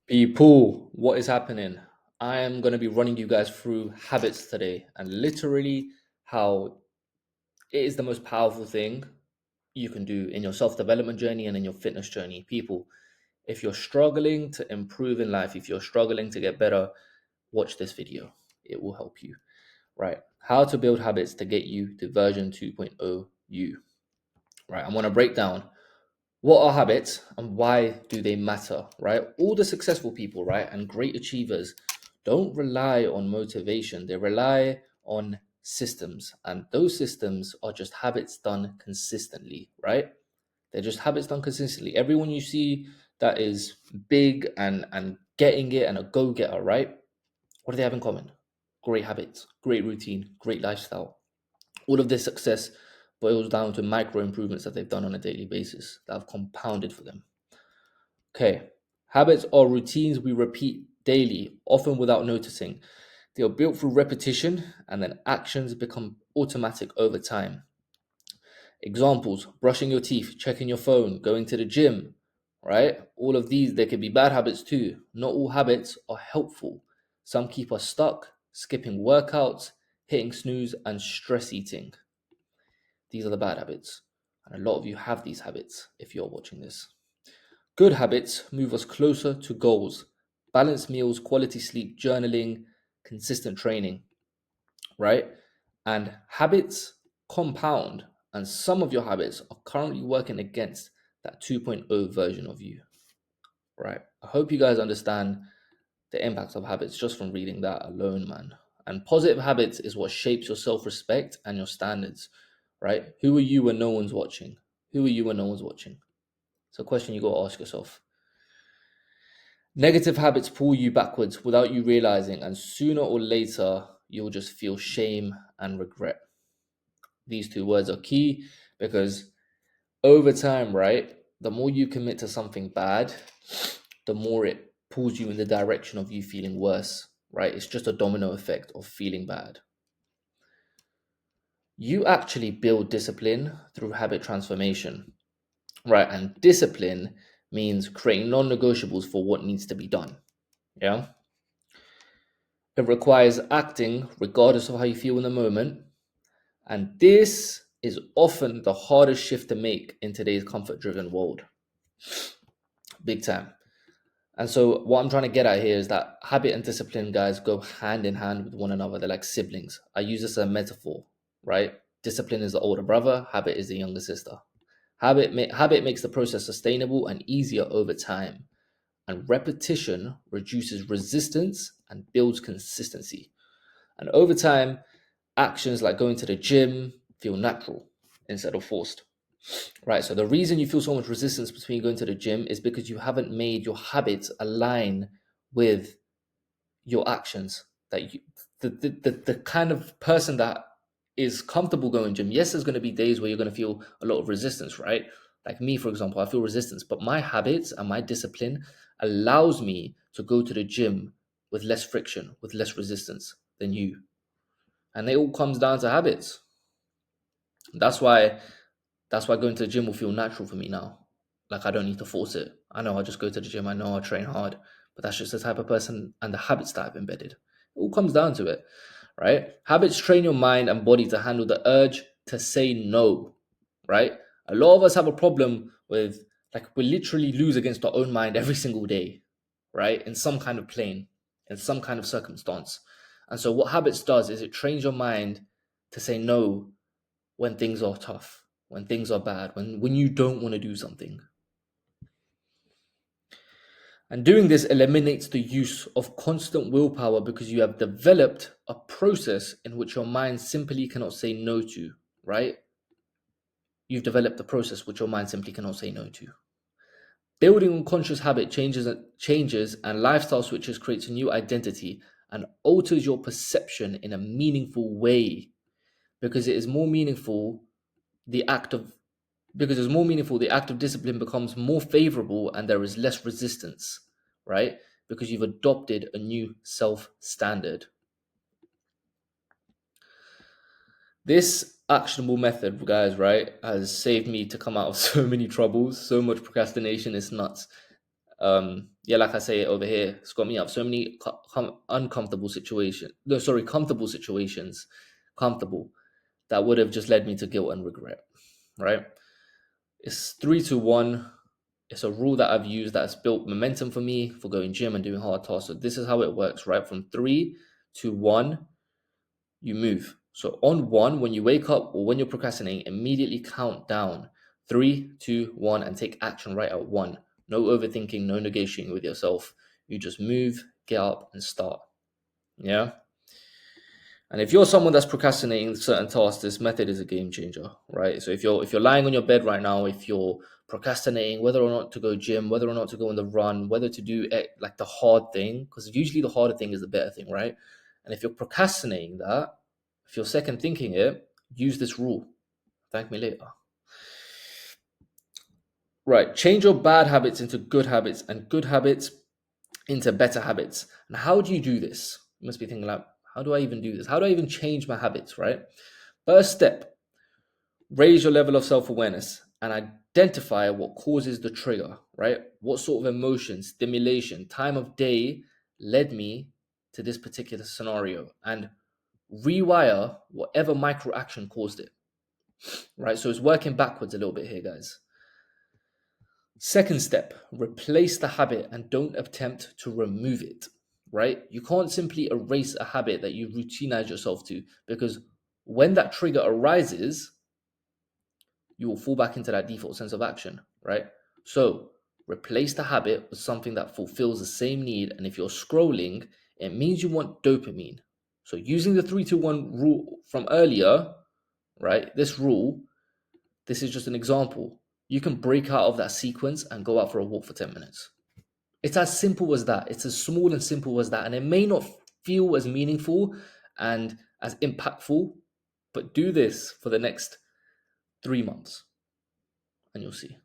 People, what is happening? I am going to be running you guys through habits today and literally how it is the most powerful thing you can do in your self development journey and in your fitness journey. People, if you're struggling to improve in life, if you're struggling to get better, watch this video. It will help you. Right. How to build habits to get you to version 2.0 you. Right. I'm going to break down what are habits and why do they matter, right? All the successful people, right, and great achievers don't rely on motivation. They rely on systems, and those systems are just habits done consistently, right? They're just habits done consistently. Everyone you see that is big and getting it and a go-getter, right? What do they have in common? Great habits, great routine, great lifestyle. All of their success boils down to micro improvements that they've done on a daily basis that have compounded for them. Okay, habits are routines we repeat daily, often without noticing. They are built through repetition and then actions become automatic over time. Examples: brushing your teeth, checking your phone, going to the gym, right? All of these, they can be bad habits too. Not all habits are helpful. Some keep us stuck, skipping workouts, hitting snooze, and stress eating. These are the bad habits. And a lot of you have these habits if you're watching this. Good habits move us closer to goals. Balanced meals, quality sleep, journaling, consistent training, right? And habits compound, and some of your habits are currently working against that 2.0 version of you, right? I hope you guys understand the impact of habits just from reading that alone, man. And positive habits is what shapes your self respect and your standards, right? Who are you when no one's watching? Who are you when no one's watching? It's a question you got to ask yourself. Negative habits pull you backwards without you realizing, and sooner or later, you'll just feel shame and regret. These two words are key because over time, right, the more you commit to something bad, the more it pulls you in the direction of you feeling worse, right? It's just a domino effect of feeling bad. You actually build discipline through habit transformation, right? And discipline means creating non negotiables for what needs to be done. Yeah. It requires acting regardless of how you feel in the moment. And this is often the hardest shift to make in today's comfort driven world. Big time. And so, what I'm trying to get at here is that habit and discipline, guys, go hand in hand with one another. They're like siblings. I use this as a metaphor, right? Discipline is the older brother, habit is the younger sister. Habit makes the process sustainable and easier over time. And repetition reduces resistance and builds consistency. And over time, actions like going to the gym feel natural instead of forced, right? So the reason you feel so much resistance between going to the gym is because you haven't made your habits align with your actions. That you, the kind of person that is comfortable going gym. Yes, there's going to be days where you're going to feel a lot of resistance, right? Like me, for example, I feel resistance, but my habits and my discipline allows me to go to the gym with less friction, with less resistance than you. And it all comes down to habits. That's why going to the gym will feel natural for me now. Like I don't need to force it. I know I just go to the gym. I know I train hard, but that's just the type of person and the habits that I've embedded. It all comes down to it, right? Habits train your mind and body to handle the urge to say no, right? A lot of us have a problem with like we literally lose against our own mind every single day, right? In some kind of plane, in some kind of circumstance. And so what habits does is it trains your mind to say no when things are tough, when things are bad, when you don't want to do something. And doing this eliminates the use of constant willpower because you have developed a process in which your mind simply cannot say no to, right? You've developed a process which your mind simply cannot say no to. Building unconscious habit changes and lifestyle switches creates a new identity and alters your perception in a meaningful way because it is more meaningful the act of the act of discipline becomes more favorable and there is less resistance, right? Because you've adopted a new self standard. This actionable method, guys, right, has saved me to come out of so many troubles, so much procrastination. It's nuts. Yeah, like I say it over here, it's got me up so many uncomfortable situations. No, sorry, comfortable situations, comfortable, that would have just led me to guilt and regret, right? It's 3 to 1. It's a rule that I've used that's built momentum for me for going gym and doing hard tasks. So this is how it works, right? From 3 to 1, you move. So on 1, when you wake up or when you're procrastinating, immediately count down 3, 2, 1 and take action right at 1. No overthinking, no negotiating with yourself. You just move, get up, and start. Yeah. And if you're someone that's procrastinating certain tasks, this method is a game changer, right? So if you're lying on your bed right now, if you're procrastinating whether or not to go gym, whether or not to go on the run, whether to do like the hard thing, because usually the harder thing is the better thing, right? And if you're procrastinating that, if you're second thinking it, use this rule. Thank me later. Right, change your bad habits into good habits and good habits into better habits. And how do you do this? You must be thinking like, how do I even do this? How do I even change my habits, right? First step, raise your level of self-awareness and identify what causes the trigger, right? What sort of emotion, stimulation, time of day led me to this particular scenario, and rewire whatever micro action caused it, right? So it's working backwards a little bit here, guys. Second step, replace the habit and don't attempt to remove it, right? You can't simply erase a habit that you routinize yourself to, because when that trigger arises, you will fall back into that default sense of action, right? So replace the habit with something that fulfills the same need. And if you're scrolling, it means you want dopamine. So using the 3 to 1 rule from earlier, right? This rule, this is just an example. You can break out of that sequence and go out for a walk for 10 minutes. It's as simple as that. It's as small and simple as that. And it may not feel as meaningful and as impactful, but do this for the next 3 months and you'll see,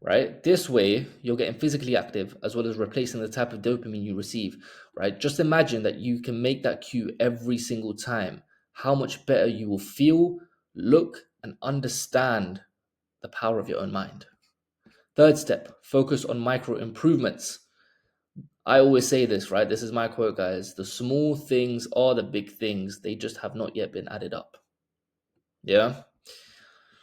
right? This way, you're getting physically active as well as replacing the type of dopamine you receive, right? Just imagine that you can make that cue every single time. How much better you will feel, look, and understand the power of your own mind. Third step, focus on micro improvements. I always say this, right? This is my quote, guys. The small things are the big things. They just have not yet been added up. Yeah?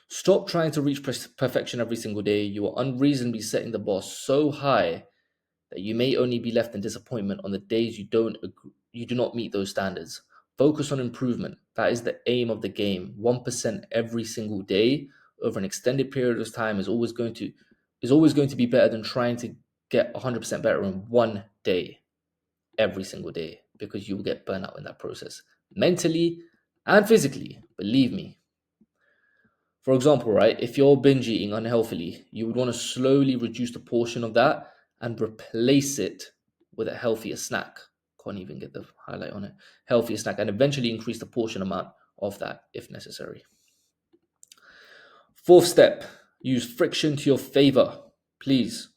Stop trying to reach perfection every single day. You are unreasonably setting the bar so high that you may only be left in disappointment on the days you do not meet those standards. Focus on improvement. That is the aim of the game. 1% every single day over an extended period of time is always going to be better than trying to get 100% better in one day every single day, because you will get burnt out in that process, mentally and physically, believe me. For example, right, if you're binge eating unhealthily, you would want to slowly reduce the portion of that and replace it with a healthier snack. Can't even get the highlight on it. Healthier snack, and eventually increase the portion amount of that if necessary. Fourth step, use friction to your favor. Please.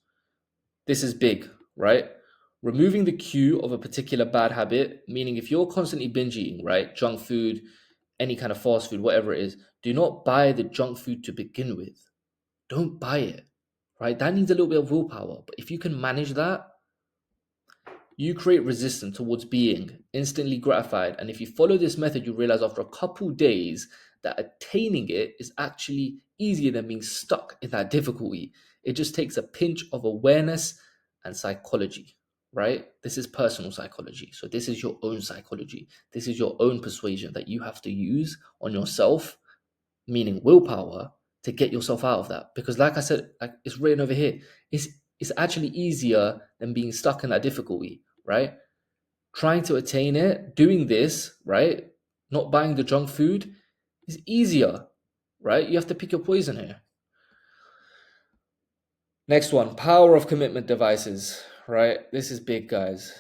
This is big, right? Removing the cue of a particular bad habit, meaning if you're constantly binge eating, right, junk food, any kind of fast food, whatever it is, do not buy the junk food to begin with. Don't buy it, right? That needs a little bit of willpower. But if you can manage that, you create resistance towards being instantly gratified. And if you follow this method, you realize after a couple days that attaining it is actually easier than being stuck in that difficulty. It just takes a pinch of awareness and psychology, right? This is personal psychology. So this is your own psychology. This is your own persuasion that you have to use on yourself, meaning willpower, to get yourself out of that. Because like I said, like it's written over here, it's actually easier than being stuck in that difficulty, right? Trying to attain it, doing this, right? Not buying the junk food is easier, right? You have to pick your poison here. Next one, power of commitment devices, right? This is big, guys.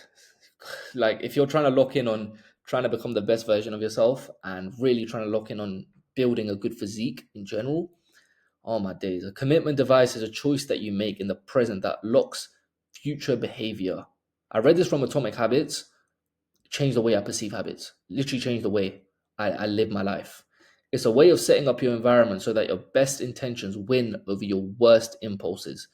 Like if you're trying to lock in on trying to become the best version of yourself and really trying to lock in on building a good physique in general, oh my days. A commitment device is a choice that you make in the present that locks future behavior. I read this from Atomic Habits. Change the way I perceive habits. Literally change the way I live my life. It's a way of setting up your environment so that your best intentions win over your worst impulses,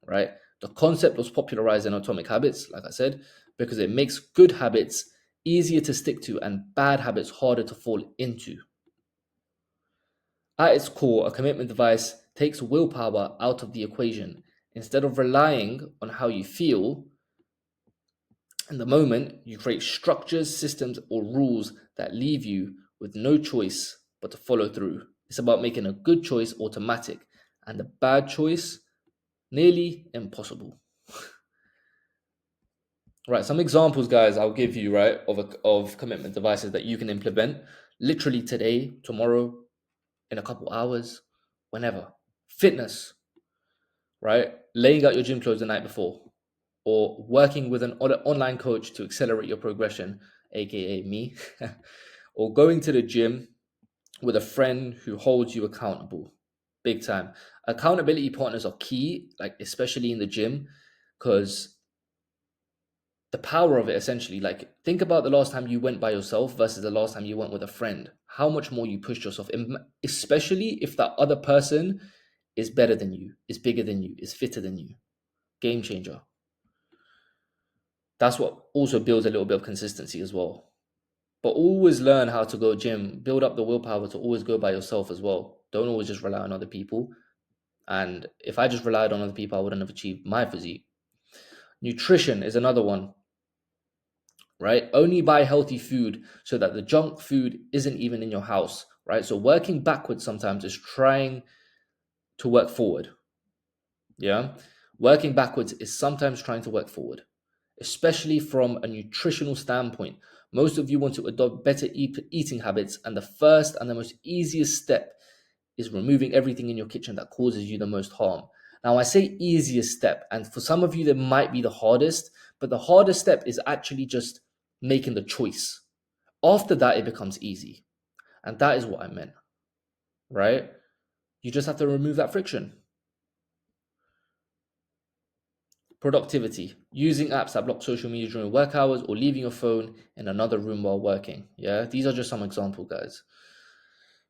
right? The concept was popularized in Atomic Habits, like I said, because it makes good habits easier to stick to and bad habits harder to fall into. At its core, a commitment device takes willpower out of the equation. Instead of relying on how you feel in the moment, you create structures, systems, or rules that leave you with no choice but to follow through. It's about making a good choice automatic and a bad choice nearly impossible. Right, some examples, guys, I'll give you, right, of commitment devices that you can implement literally today, tomorrow, in a couple hours, whenever. Fitness, right? Laying out your gym clothes the night before, or working with an online coach to accelerate your progression, aka me, or going to the gym with a friend who holds you accountable. Big time. Accountability partners are key, like especially in the gym, because the power of it essentially, like think about the last time you went by yourself versus the last time you went with a friend. How much more you pushed yourself, especially if that other person is better than you, is bigger than you, is fitter than you. Game changer. That's what also builds a little bit of consistency as well. But always learn how to go gym. Build up the willpower to always go by yourself as well. Don't always just rely on other people. And if I just relied on other people, I wouldn't have achieved my physique. Nutrition is another one, right? Only buy healthy food so that the junk food isn't even in your house, right? So working backwards sometimes is trying to work forward. Yeah. Working backwards is sometimes trying to work forward, especially from a nutritional standpoint. Most of you want to adopt better eating habits, and the first and the most easiest step is removing everything in your kitchen that causes you the most harm. Now, I say easiest step, and for some of you, that might be the hardest, but the hardest step is actually just making the choice. After that, it becomes easy. And that is what I meant, right? You just have to remove that friction. Productivity, using apps that block social media during work hours or leaving your phone in another room while working. Yeah, these are just some examples, guys.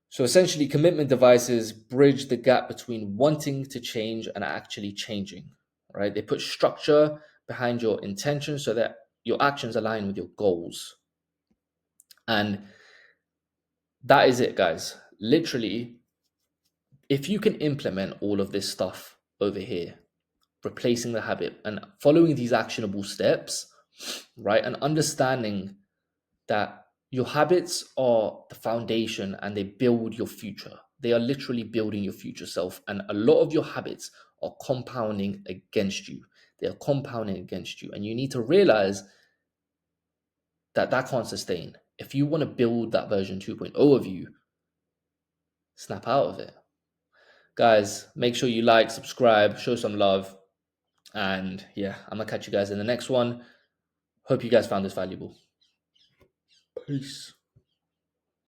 So essentially, commitment devices bridge the gap between wanting to change and actually changing, right? They put structure behind your intention so that your actions align with your goals. And that is it, guys. Literally, if you can implement all of this stuff over here, replacing the habit and following these actionable steps, right? And understanding that your habits are the foundation and they build your future. They are literally building your future self. And a lot of your habits are compounding against you. They are compounding against you. And you need to realize that that can't sustain. If you want to build that version 2.0 of you, snap out of it. Guys, make sure you like, subscribe, show some love. And yeah, I'm going to catch you guys in the next one. Hope you guys found this valuable. Peace.